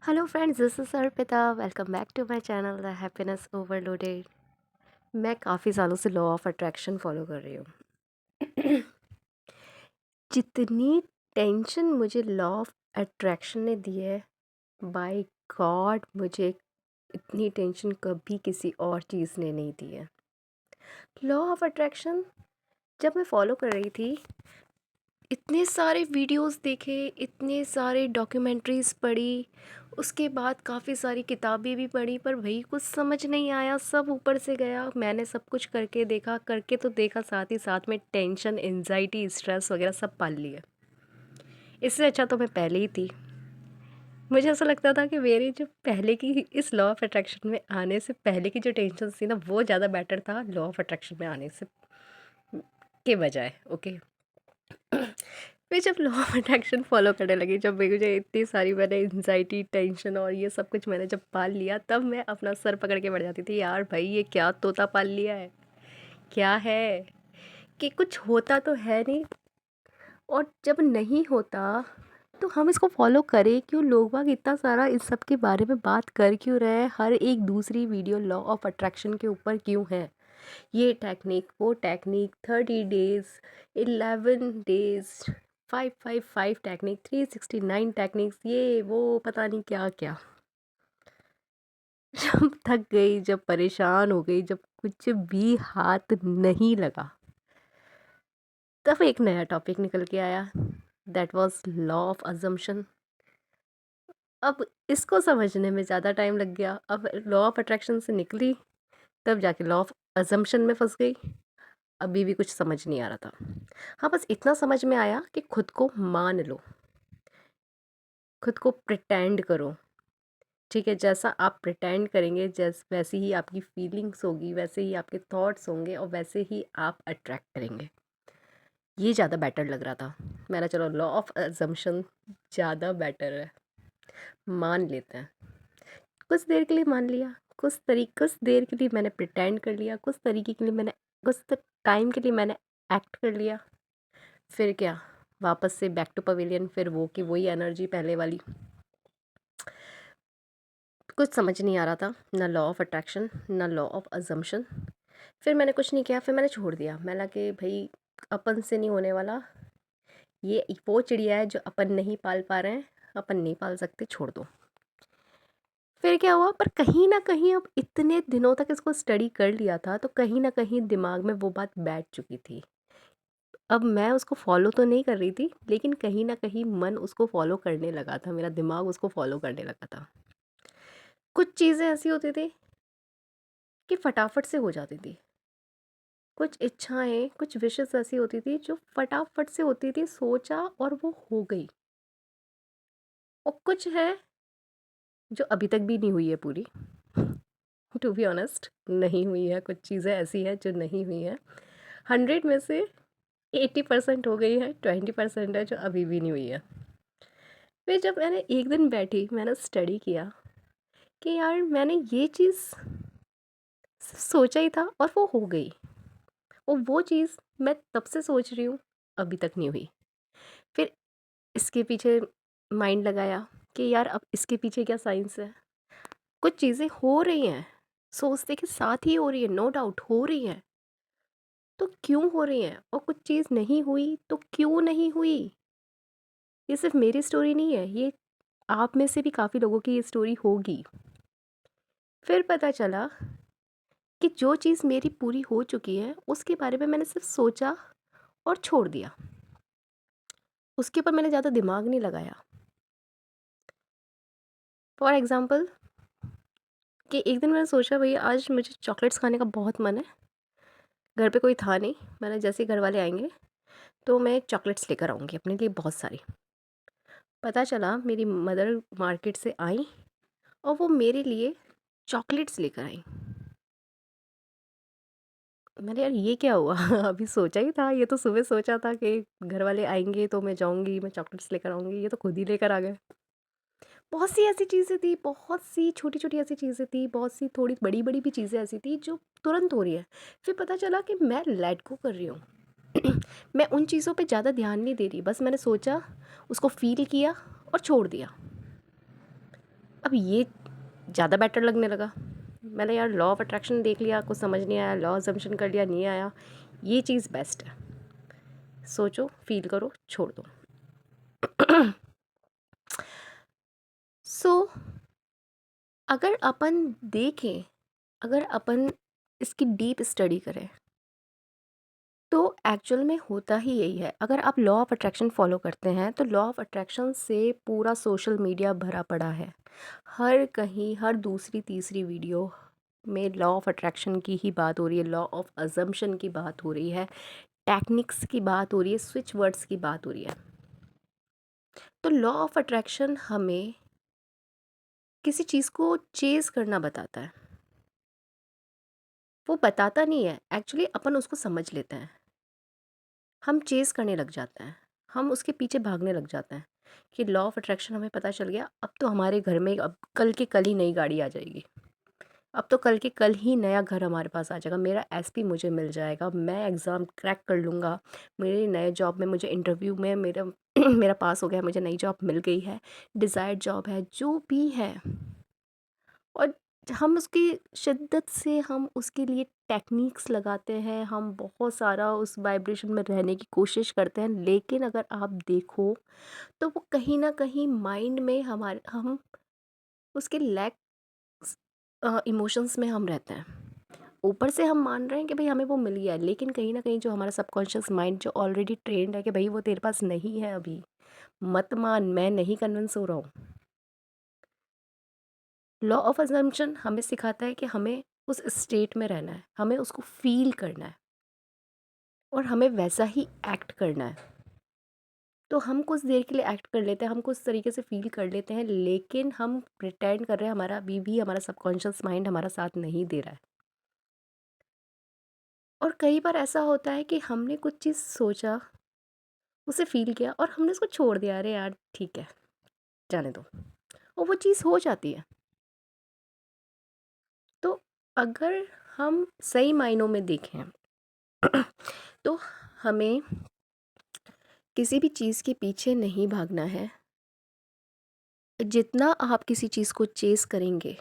Hello friends, this is Arpita. Welcome back to my channel the happiness overloaded. मैं काफ़ी सालों से लॉ ऑफ अट्रैक्शन फॉलो कर रही हूँ। जितनी टेंशन मुझे लॉ ऑफ अट्रैक्शन ने दी है, बाय गॉड मुझे इतनी टेंशन कभी किसी और चीज़ ने नहीं दी है। लॉ ऑफ अट्रैक्शन जब मैं फॉलो कर रही थी, इतने सारे वीडियोस देखे, इतने सारे डॉक्यूमेंट्रीज़ पढ़ी, उसके बाद काफ़ी सारी किताबें भी पढ़ी, पर वही कुछ समझ नहीं आया। सब ऊपर से गया। मैंने सब कुछ करके तो देखा, साथ ही साथ में टेंशन, एंजाइटी, स्ट्रेस वगैरह सब पाल लिए। इससे अच्छा तो मैं पहले ही थी। मुझे ऐसा लगता था कि मेरी जो पहले की इस लॉ ऑफ अट्रैक्शन में आने से पहले की जो टेंशन थी ना, वो ज़्यादा बेटर था लॉ ऑफ अट्रैक्शन में आने से के बजाय। ओके। मैं जब लॉ ऑफ अट्रैक्शन फॉलो करने लगी, जब मुझे इतनी सारी मैंने एंजाइटी, टेंशन और ये सब कुछ मैंने जब पाल लिया, तब मैं अपना सर पकड़ के बैठ जाती थी, यार भाई ये क्या तोता पाल लिया है। क्या है कि कुछ होता तो है नहीं, और जब नहीं होता तो हम इसको फॉलो करें क्यों? लोग बाग इतना सारा इस सब के बारे में बात कर क्यों रहे हैं? हर एक दूसरी वीडियो लॉ ऑफ अट्रैक्शन के ऊपर क्यों है? ये टेक्निक, वो technique, 30 days, 11 days, 555 technique, 369 techniques, ये वो पता नहीं क्या क्या। जब थक गई, जब परेशान हो गई, जब कुछ भी हाथ नहीं लगा, तब एक नया टॉपिक निकल के आया। That was law of assumption. अब इसको समझने में ज़्यादा टाइम लग गया। अब लॉ ऑफ अट्रैक्शन से निकली, तब जाके लॉ ऑफ अजम्पशन में फंस गई। अभी भी कुछ समझ नहीं आ रहा था। हाँ, बस इतना समझ में आया कि खुद को मान लो, खुद को प्रिटेंड करो। ठीक है, जैसा आप प्रिटेंड करेंगे, वैसी ही आपकी फीलिंग्स होगी, वैसे ही आपके थॉट्स होंगे, और वैसे ही आप अट्रैक्ट करेंगे। ये ज़्यादा बेटर लग रहा था। मैंने चलो लॉ ऑफ अजम्पशन ज़्यादा बेटर है, मान लेते हैं। कुछ देर के लिए मान लिया, कुछ देर के लिए मैंने प्रिटेंड कर लिया, कुछ तरीके के लिए मैंने, कुछ टाइम के लिए मैंने एक्ट कर लिया। फिर क्या, वापस से बैक टू पवेलियन, फिर वो की वही एनर्जी पहले वाली। कुछ समझ नहीं आ रहा था, ना लॉ ऑफ अट्रैक्शन, ना लॉ ऑफ अजम्पशन। फिर मैंने कुछ नहीं किया, फिर मैंने छोड़ दिया। मैं लगा कि भाई अपन से नहीं होने वाला, ये वो चिड़िया है जो अपन नहीं पाल पा रहे हैं, अपन नहीं पाल सकते, छोड़ दो। फिर क्या हुआ, पर कहीं ना कहीं अब इतने दिनों तक इसको स्टडी कर लिया था, तो कहीं ना कहीं दिमाग में वो बात बैठ चुकी थी। अब मैं उसको फॉलो तो नहीं कर रही थी, लेकिन कहीं ना कहीं मन उसको फॉलो करने लगा था, मेरा दिमाग उसको फॉलो करने लगा था। कुछ चीज़ें ऐसी होती थी कि फटाफट से हो जाती थी। कुछ इच्छाएं, कुछ विशेस ऐसी होती थी जो फटाफट से होती थी, सोचा और वो हो गई। और कुछ है जो अभी तक भी नहीं हुई है पूरी। टू बी ऑनेस्ट, नहीं हुई है। कुछ चीज़ें ऐसी हैं जो नहीं हुई हैं। 100 में से 80% हो गई है, 20% है जो अभी भी नहीं हुई है। फिर जब मैंने एक दिन बैठी, मैंने स्टडी किया कि यार मैंने ये चीज़ सोचा ही था और वो हो गई, और वो चीज़ मैं तब से सोच रही हूँ, अभी तक नहीं हुई। फिर इसके पीछे माइंड लगाया कि यार अब इसके पीछे क्या साइंस है। कुछ चीज़ें हो रही हैं, सोचते के साथ ही हो रही है, नो डाउट हो रही हैं, तो क्यों हो रही हैं? और कुछ चीज़ नहीं हुई तो क्यों नहीं हुई? ये सिर्फ मेरी स्टोरी नहीं है, ये आप में से भी काफ़ी लोगों की ये स्टोरी होगी। फिर पता चला कि जो चीज़ मेरी पूरी हो चुकी है, उसके बारे में मैंने सिर्फ सोचा और छोड़ दिया। उसके ऊपर मैंने ज़्यादा दिमाग नहीं लगाया। फॉर एग्ज़ाम्पल, कि एक दिन मैंने सोचा भई आज मुझे चॉकलेट्स खाने का बहुत मन है। घर पे कोई था नहीं। मैंने जैसे ही घर वाले आएँगे तो मैं चॉकलेट्स लेकर आऊँगी अपने लिए बहुत सारी। पता चला मेरी मदर मार्केट से आई और वो मेरे लिए चॉकलेट्स लेकर आई। मैंने, यार ये क्या हुआ? अभी सोचा ही था, ये तो सुबह सोचा था कि घर वाले आएँगे तो मैं जाऊँगी, मैं चॉकलेट्स लेकर आऊँगी, ये तो खुद ही लेकर आ गए। बहुत सी ऐसी चीज़ें थी, बहुत सी छोटी-छोटी ऐसी चीज़ें थी, बहुत सी थोड़ी बड़ी-बड़ी भी चीज़ें ऐसी थी जो तुरंत हो रही है। फिर पता चला कि मैं लेट गो कर रही हूँ। मैं उन चीज़ों पे ज़्यादा ध्यान नहीं दे रही, बस मैंने सोचा, उसको फ़ील किया और छोड़ दिया। अब ये ज़्यादा बेटर लगने लगा। मैंने यार लॉ ऑफ अट्रैक्शन देख लिया, कुछ समझ नहीं आया, लॉ अजम्पशन कर लिया, नहीं आया, ये चीज़ बेस्ट है। सोचो, फील करो, छोड़ दो। सो अगर अपन देखें, अगर अपन इसकी डीप स्टडी करें तो एक्चुअल में होता ही यही है। अगर आप लॉ ऑफ अट्रैक्शन फॉलो करते हैं तो लॉ ऑफ अट्रैक्शन से पूरा सोशल मीडिया भरा पड़ा है। हर कहीं, हर दूसरी तीसरी वीडियो में लॉ ऑफ अट्रैक्शन की ही बात हो रही है, लॉ ऑफ अजम्पशन की बात हो रही है, टेक्निक्स की बात हो रही है, स्विच वर्ड्स की बात हो रही है। तो लॉ ऑफ अट्रैक्शन हमें किसी चीज़ को चेज़ करना बताता है। वो बताता नहीं है, एक्चुअली अपन उसको समझ लेते हैं। हम चेज़ करने लग जाते हैं, हम उसके पीछे भागने लग जाते हैं कि लॉ ऑफ अट्रैक्शन हमें पता चल गया, अब तो हमारे घर में अब कल के कल ही नई गाड़ी आ जाएगी, अब तो कल के कल ही नया घर हमारे पास आ जाएगा, मेरा एसपी मुझे मिल जाएगा, मैं एग्ज़ाम क्रैक कर लूँगा, मेरे नए जॉब में मुझे इंटरव्यू में मेरा मेरा पास हो गया, मुझे नई जॉब मिल गई है, डिज़ायर्ड जॉब है, जो भी है। और हम उसकी शिद्दत से हम उसके लिए टेक्निक्स लगाते हैं, हम बहुत सारा उस वाइब्रेशन में रहने की कोशिश करते हैं, लेकिन अगर आप देखो तो वो कहीं ना कहीं माइंड में हमारे हम उसके लैक इमोशंस में हम रहते हैं। ऊपर से हम मान रहे हैं कि भाई हमें वो मिल गया है, लेकिन कहीं ना कहीं जो हमारा सबकॉन्शियस माइंड जो ऑलरेडी ट्रेंड है कि भाई वो तेरे पास नहीं है अभी, मत मान, मैं नहीं कन्विंस हो रहा हूँ। लॉ ऑफ अजम्पशन हमें सिखाता है कि हमें उस स्टेट में रहना है, हमें उसको फील करना है और हमें वैसा ही एक्ट करना है। तो हम कुछ देर के लिए एक्ट कर लेते हैं, हम कुछ तरीके से फील कर लेते हैं, लेकिन हम प्रिटेंड कर रहे हैं, हमारा अभी भी हमारा सबकॉन्शियस माइंड हमारा साथ नहीं दे रहा है। और कई बार ऐसा होता है कि हमने कुछ चीज़ सोचा, उसे फील किया और हमने उसको छोड़ दिया, अरे यार ठीक है, जाने दो, और वो चीज़ हो जाती है। तो अगर हम सही मायनों में देखें तो हमें किसी भी चीज़ के पीछे नहीं भागना है। जितना आप किसी चीज़ को चेज़ करेंगे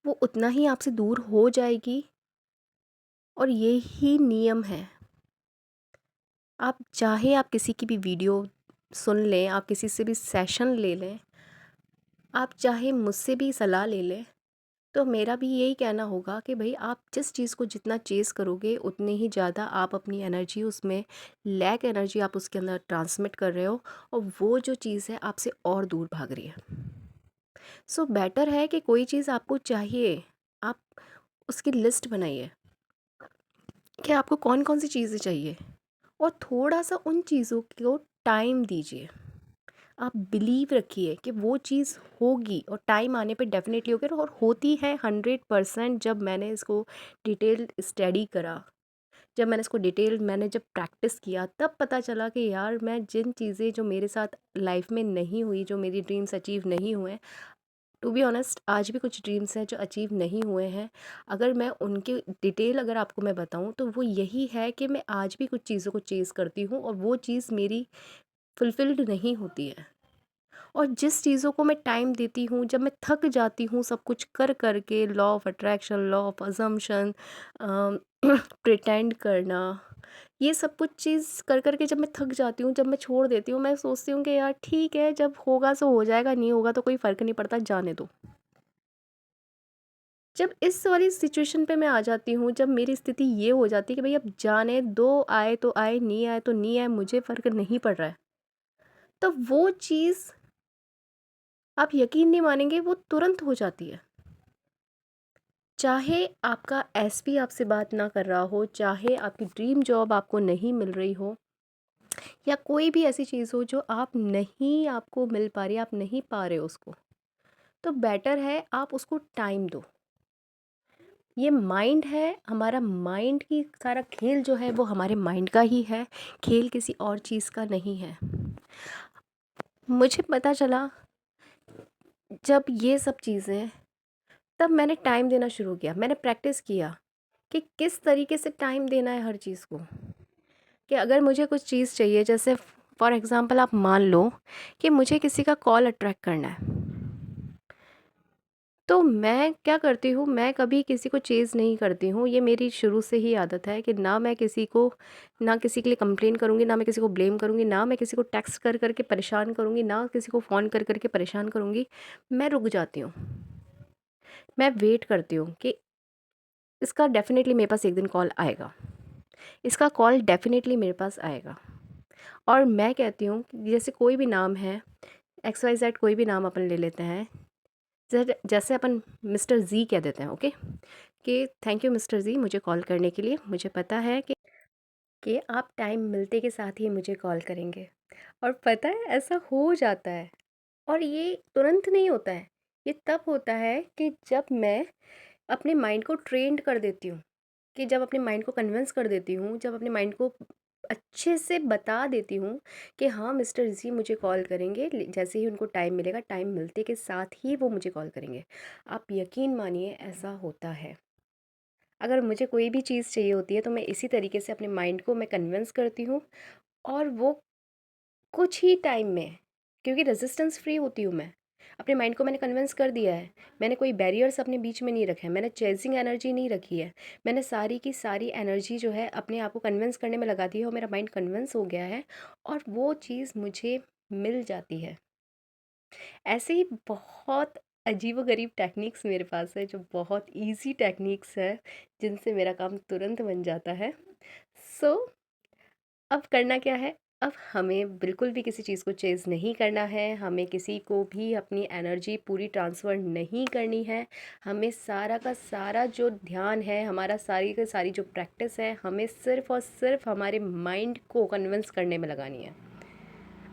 वो उतना ही आपसे दूर हो जाएगी, और यही नियम है। आप चाहे आप किसी की भी वीडियो सुन लें, आप किसी से भी सेशन ले लें, आप चाहे मुझसे भी सलाह ले लें, तो मेरा भी यही कहना होगा कि भाई आप जिस चीज़ को जितना चेज़ करोगे उतने ही ज़्यादा आप अपनी एनर्जी उसमें, लैक एनर्जी आप उसके अंदर ट्रांसमिट कर रहे हो, और वो जो चीज़ है आपसे और दूर भाग रही है। सो बेटर है कि कोई चीज़ आपको चाहिए, आप उसकी लिस्ट बनाइए कि आपको कौन कौन सी चीज़ें चाहिए, और थोड़ा सा उन चीज़ों को टाइम दीजिए। आप बिलीव रखिए कि वो चीज़ होगी, और टाइम आने पे डेफिनेटली होगी, और होती है 100%। जब मैंने इसको डिटेल स्टडी करा, जब मैंने इसको डिटेल मैंने जब प्रैक्टिस किया, तब पता चला कि यार मैं जिन चीज़ें जो मेरे साथ लाइफ में नहीं हुई, जो मेरी ड्रीम्स अचीव नहीं हुए, टू बी ऑनेस्ट आज भी कुछ ड्रीम्स हैं जो अचीव नहीं हुए हैं। अगर मैं उनकी डिटेल अगर आपको मैं बताऊं तो वो यही है कि मैं आज भी कुछ चीज़ों को चेज़ करती हूँ और वो चीज़ मेरी फुलफ़िल्ड नहीं होती है। और जिस चीज़ों को मैं टाइम देती हूँ, जब मैं थक जाती हूँ सब कुछ कर कर के, law of attraction, law of assumption, pretend करना, ये सब कुछ चीज़ कर कर के जब मैं थक जाती हूँ, जब मैं छोड़ देती हूँ, मैं सोचती हूँ कि यार ठीक है, जब होगा सो हो जाएगा, नहीं होगा तो कोई फ़र्क नहीं पड़ता, जाने दो। जब इस वाली सिचुएशन पे मैं आ जाती हूँ, जब मेरी स्थिति ये हो जाती है कि भाई अब जाने दो, आए तो आए, नहीं आए तो नहीं आए, मुझे फ़र्क नहीं पड़ रहा है, तो वो चीज़ आप यकीन नहीं मानेंगे वो तुरंत हो जाती है। चाहे आपका एसपी आपसे बात ना कर रहा हो, चाहे आपकी ड्रीम जॉब आपको नहीं मिल रही हो, या कोई भी ऐसी चीज़ हो जो आप नहीं, आपको मिल पा रही, आप नहीं पा रहे हो उसको, तो बेटर है आप उसको टाइम दो। ये माइंड है, हमारा माइंड की सारा खेल जो है वो हमारे माइंड का ही है, खेल किसी और चीज़ का नहीं है। मुझे पता चला जब ये सब चीज़ें, तब मैंने टाइम देना शुरू किया, मैंने प्रैक्टिस किया कि किस तरीके से टाइम देना है हर चीज़ को। कि अगर मुझे कुछ चीज़ चाहिए, जैसे फॉर एग्ज़ाम्पल आप मान लो कि मुझे किसी का कॉल अट्रैक्ट करना है, तो मैं क्या करती हूँ, मैं कभी किसी को चेज़ नहीं करती हूँ। ये मेरी शुरू से ही आदत है कि ना किसी के लिए कंप्लेन करूँगी, ना मैं किसी को ब्लेम करूँगी, ना मैं किसी को टेक्स्ट कर के परेशान करूँगी, ना किसी को फ़ोन कर के परेशान करूँगी। मैं रुक जाती हूँ। मैं वेट करती हूँ कि इसका डेफ़िनेटली मेरे पास एक दिन कॉल आएगा। इसका कॉल डेफ़िनेटली मेरे पास आएगा। और मैं कहती हूँ कि जैसे कोई भी नाम है, एक्स वाई ज़ेड कोई भी नाम अपन ले लेते हैं। जैसे अपन मिस्टर ज़ी कह देते हैं, ओके, कि थैंक यू मिस्टर ज़ी मुझे कॉल करने के लिए। मुझे पता है कि आप टाइम मिलते के साथ ही मुझे कॉल करेंगे। और पता है ऐसा हो जाता है। और ये तुरंत नहीं होता है, ये तब होता है कि जब मैं अपने माइंड को ट्रेंड कर देती हूँ, कि जब अपने माइंड को कन्विंस कर देती हूँ, जब अपने माइंड को अच्छे से बता देती हूँ कि हाँ मिस्टर जी मुझे कॉल करेंगे, जैसे ही उनको टाइम मिलेगा, टाइम मिलते के साथ ही वो मुझे कॉल करेंगे। आप यकीन मानिए ऐसा होता है। अगर मुझे कोई भी चीज़ चाहिए होती है तो मैं इसी तरीके से अपने माइंड को मैं कन्विंस करती हूँ, और वो कुछ ही टाइम में, क्योंकि रेजिस्टेंस फ्री होती हूँ मैं, अपने माइंड को मैंने कन्विंस कर दिया है। मैंने कोई बैरियर्स अपने बीच में नहीं रखे हैं, मैंने चेजिंग एनर्जी नहीं रखी है। मैंने सारी की सारी एनर्जी जो है अपने आप को कन्विंस करने में लगा दी है, और मेरा माइंड कन्विंस हो गया है, और वो चीज़ मुझे मिल जाती है। ऐसे ही बहुत अजीबो-गरीब टेक्निक्स मेरे पास है, जो बहुत ईज़ी टेक्निक्स है, जिनसे मेरा काम तुरंत बन जाता है। सो अब करना क्या है? अब हमें बिल्कुल भी किसी चीज़ को चेज़ नहीं करना है, हमें किसी को भी अपनी एनर्जी पूरी ट्रांसफ़र नहीं करनी है। हमें सारा का सारा जो ध्यान है, हमारा सारी की सारी जो प्रैक्टिस है, हमें सिर्फ़ और सिर्फ़ हमारे माइंड को कन्विंस करने में लगानी है।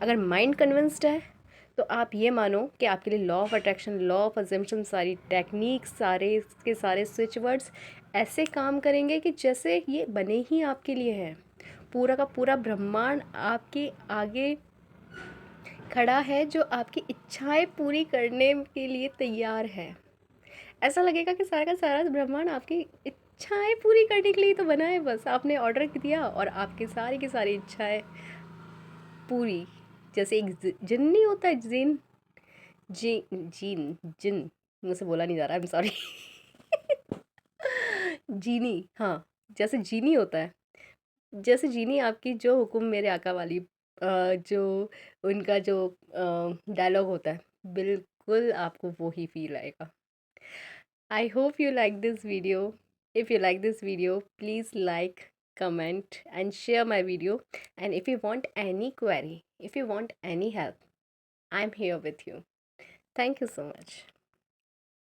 अगर माइंड कन्विंस्ड है, तो आप ये मानो कि आपके लिए law of attraction, law of assumption, सारी टेक्निक्स, सारे के सारे स्विच वर्ड्स ऐसे काम करेंगे कि जैसे ये बने ही आपके लिए हैं। पूरा का पूरा ब्रह्मांड आपके आगे खड़ा है, जो आपकी इच्छाएं पूरी करने के लिए तैयार है। ऐसा लगेगा कि सारा का सारा ब्रह्मांड आपकी इच्छाएं पूरी करने के लिए तो बना है। बस आपने ऑर्डर दिया और आपकी सारी की सारी इच्छाएं पूरी। जैसे एक जिन नहीं होता है, जिन जी जीन जिन मुझसे बोला नहीं जा रहा, आई एम सॉरी। जीनी, हाँ, जैसे जीनी होता है, जैसे जीनी आपकी जो हुक्म मेरे आका वाली जो उनका जो डायलॉग होता है, बिल्कुल आपको वो ही फील आएगा। I hope you like this video. If you like this video please like, comment and share my video. And if you want any query, if you want any help, I'm here with you. Thank you so much.